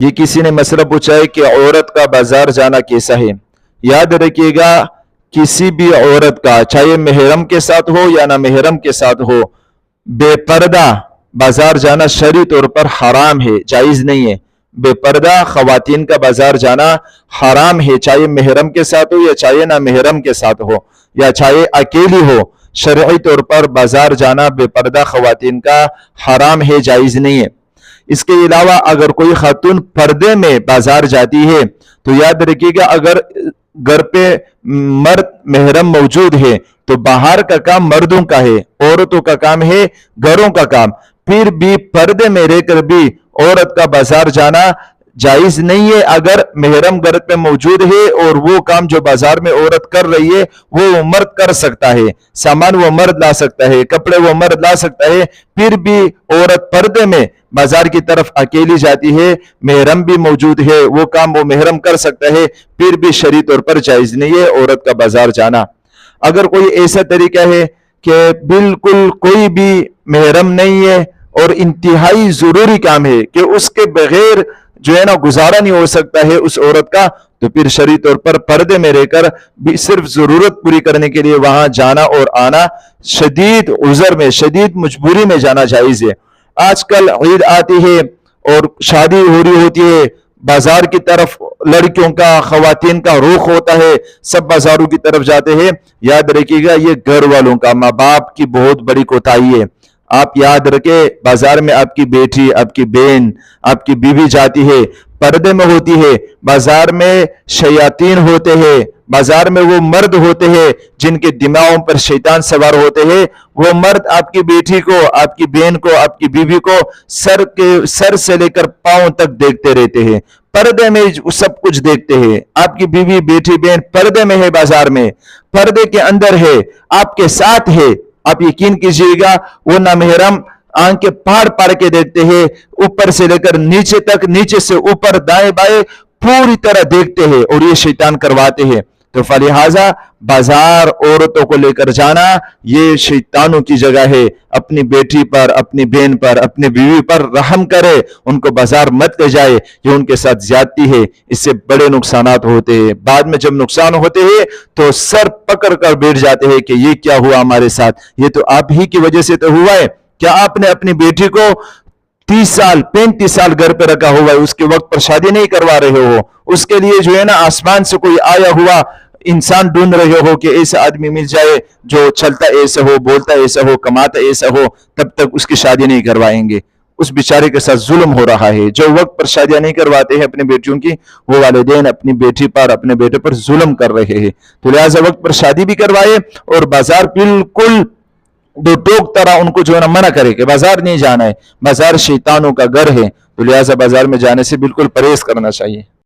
یہ کسی نے مسئلہ پوچھا ہے کہ عورت کا بازار جانا کیسا ہے؟ یاد رکھیے گا، کسی بھی عورت کا چاہے محرم کے ساتھ ہو یا نہ محرم کے ساتھ ہو، بے پردہ بازار جانا شرعی طور پر حرام ہے، جائز نہیں ہے۔ بے پردہ خواتین کا بازار جانا حرام ہے، چاہے محرم کے ساتھ ہو یا چاہے نہ محرم کے ساتھ ہو یا چاہے اکیلی ہو، شرعی طور پر بازار جانا بے پردہ خواتین کا حرام ہے، جائز نہیں ہے۔ اس کے علاوہ اگر کوئی خاتون پردے میں بازار جاتی ہے تو یاد رکھیے گا، اگر گھر پہ مرد محرم موجود ہے تو باہر کا کام مردوں کا ہے، عورتوں کا کام ہے گھروں کا کام، پھر بھی پردے میں رہ کر بھی عورت کا بازار جانا جائز نہیں ہے۔ اگر محرم گھر پہ موجود ہے اور وہ کام جو بازار میں عورت کر رہی ہے وہ مرد کر سکتا ہے، سامان وہ مرد لا سکتا ہے، کپڑے وہ مرد لا سکتا ہے، پھر بھی عورت پردے میں بازار کی طرف اکیلی جاتی ہے، محرم بھی موجود ہے، وہ کام وہ محرم کر سکتا ہے، پھر بھی شرعی طور پر جائز نہیں ہے عورت کا بازار جانا۔ اگر کوئی ایسا طریقہ ہے کہ بالکل کوئی بھی محرم نہیں ہے اور انتہائی ضروری کام ہے کہ اس کے بغیر جو ہے نا گزارا نہیں ہو سکتا ہے اس عورت کا، تو پھر شرعی طور پر پردے میں رہ کر بھی صرف ضرورت پوری کرنے کے لیے وہاں جانا اور آنا شدید عذر میں، شدید مجبوری میں جانا جائز ہے۔ آج کل عید آتی ہے اور شادی ہو رہی ہوتی ہے، بازار کی طرف لڑکیوں کا، خواتین کا رخ ہوتا ہے، سب بازاروں کی طرف جاتے ہیں۔ یاد رکھیے گا، یہ گھر والوں کا، ماں باپ کی بہت بڑی کوتاہی ہے۔ آپ یاد رکھیں، بازار میں آپ کی بیٹی، آپ کی بہن، آپ کی بیوی جاتی ہے، پردے میں ہوتی ہے، بازار میں شیاطین ہوتے ہیں، بازار میں وہ مرد ہوتے ہیں جن کے دماغوں پر شیطان سوار ہوتے ہیں، وہ مرد آپ کی بیٹی کو، آپ کی بہن کو، آپ کی بیوی کو سر سے لے کر پاؤں تک دیکھتے رہتے ہیں، پردے میں سب کچھ دیکھتے ہیں۔ آپ کی بیوی، بیٹی، بہن پردے میں ہے، بازار میں پردے کے اندر ہے، آپ کے ساتھ ہے، آپ یقین کیجئے گا وہ نامحرم آنکھیں پاڑ کے دیکھتے ہیں، اوپر سے لے کر نیچے تک، نیچے سے اوپر، دائیں بائیں پوری طرح دیکھتے ہیں، اور یہ شیطان کرواتے ہیں۔ تو فلہذا بازار عورتوں کو لے کر جانا یہ شیطانوں کی جگہ ہے۔ اپنی بیٹی پر، اپنی بہن پر، اپنی بیوی پر رحم کرے، ان کو بازار مت لے جائے، یہ ان کے ساتھ زیادتی ہے، اس سے بڑے نقصانات ہوتے ہیں۔ بعد میں جب نقصان ہوتے ہیں تو سر پکڑ کر بیٹھ جاتے ہیں کہ یہ کیا ہوا ہمارے ساتھ، یہ تو آپ ہی کی وجہ سے تو ہوا ہے۔ کیا آپ نے اپنی بیٹی کو 30 سال 35 سال گھر پہ رکھا ہوا ہے، اس کے وقت پر شادی نہیں کروا رہے ہو؟ اس کے لیے جو ہے نا آسمان سے کوئی آیا ہوا انسان ڈھونڈ رہے ہو کہ ایسا آدمی مل جائے جو چلتا ایسا ہو، بولتا ایسا ہو، کماتا ایسا ہو، تب تک اس کی شادی نہیں کروائیں گے۔ اس بیچارے کے ساتھ ظلم ہو رہا ہے۔ جو وقت پر شادیاں نہیں کرواتے ہیں اپنی بیٹیوں کی، وہ والدین اپنی بیٹی پر، اپنے بیٹے پر ظلم کر رہے ہیں۔ تو لہٰذا وقت پر شادی بھی کروائے، اور بازار بالکل دو ٹوک طرح ان کو جو ہے نا منع کرے کہ بازار نہیں جانا ہے، بازار شیطانوں کا گھر ہے، تو لہٰذا بازار میں جانے سے بالکل پرہیز کرنا چاہیے۔